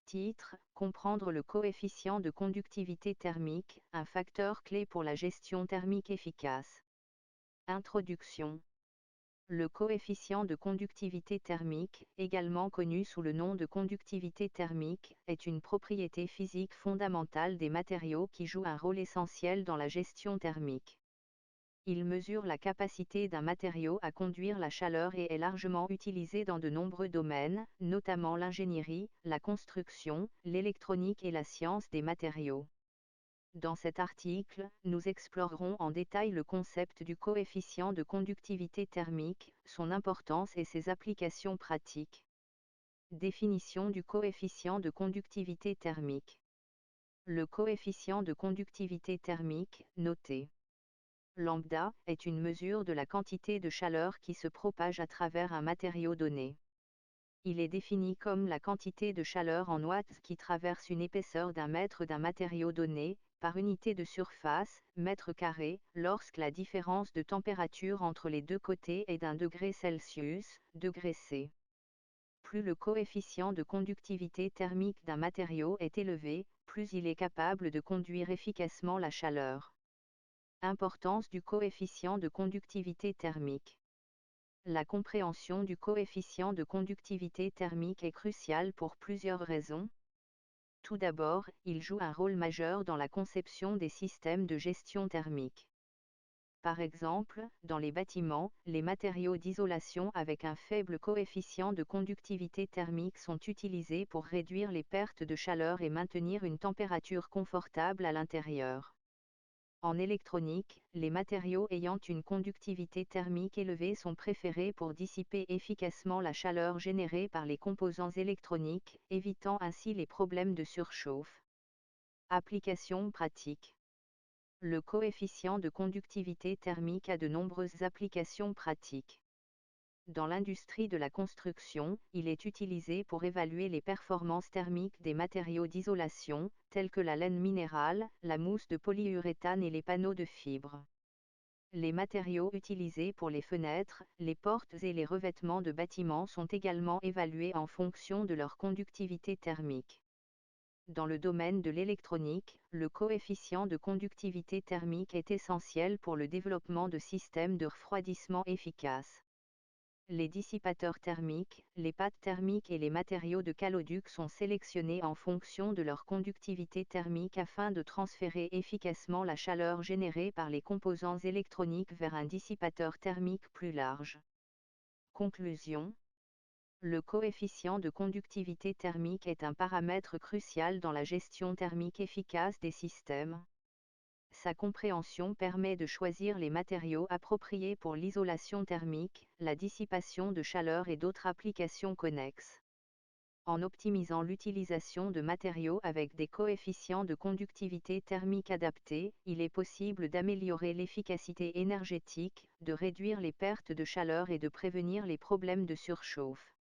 Titre: Comprendre le coefficient de conductivité thermique, un facteur clé pour la gestion thermique efficace. Introduction. Le coefficient de conductivité thermique, également connu sous le nom de conductivité thermique, est une propriété physique fondamentale des matériaux qui joue un rôle essentiel dans la gestion thermique. Il mesure la capacité d'un matériau à conduire la chaleur et est largement utilisé dans de nombreux domaines, notamment l'ingénierie, la construction, l'électronique et la science des matériaux. Dans cet article, nous explorerons en détail le concept du coefficient de conductivité thermique, son importance et ses applications pratiques. Définition du coefficient de conductivité thermique. Le coefficient de conductivité thermique, noté lambda, est une mesure de la quantité de chaleur qui se propage à travers un matériau donné. Il est défini comme la quantité de chaleur en watts qui traverse une épaisseur d'un mètre d'un matériau donné, par unité de surface, mètre carré, lorsque la différence de température entre les deux côtés est d'1 degré Celsius, degré C. Plus le coefficient de conductivité thermique d'un matériau est élevé, plus il est capable de conduire efficacement la chaleur. Importance du coefficient de conductivité thermique. La compréhension du coefficient de conductivité thermique est cruciale pour plusieurs raisons. Tout d'abord, il joue un rôle majeur dans la conception des systèmes de gestion thermique. Par exemple, dans les bâtiments, les matériaux d'isolation avec un faible coefficient de conductivité thermique sont utilisés pour réduire les pertes de chaleur et maintenir une température confortable à l'intérieur. En électronique, les matériaux ayant une conductivité thermique élevée sont préférés pour dissiper efficacement la chaleur générée par les composants électroniques, évitant ainsi les problèmes de surchauffe. Applications pratiques. Le coefficient de conductivité thermique a de nombreuses applications pratiques. Dans l'industrie de la construction, il est utilisé pour évaluer les performances thermiques des matériaux d'isolation, tels que la laine minérale, la mousse de polyuréthane et les panneaux de fibre. Les matériaux utilisés pour les fenêtres, les portes et les revêtements de bâtiments sont également évalués en fonction de leur conductivité thermique. Dans le domaine de l'électronique, le coefficient de conductivité thermique est essentiel pour le développement de systèmes de refroidissement efficaces. Les dissipateurs thermiques, les pâtes thermiques et les matériaux de caloduc sont sélectionnés en fonction de leur conductivité thermique afin de transférer efficacement la chaleur générée par les composants électroniques vers un dissipateur thermique plus large. Conclusion. Le coefficient de conductivité thermique est un paramètre crucial dans la gestion thermique efficace des systèmes. Sa compréhension permet de choisir les matériaux appropriés pour l'isolation thermique, la dissipation de chaleur et d'autres applications connexes. En optimisant l'utilisation de matériaux avec des coefficients de conductivité thermique adaptés, il est possible d'améliorer l'efficacité énergétique, de réduire les pertes de chaleur et de prévenir les problèmes de surchauffe.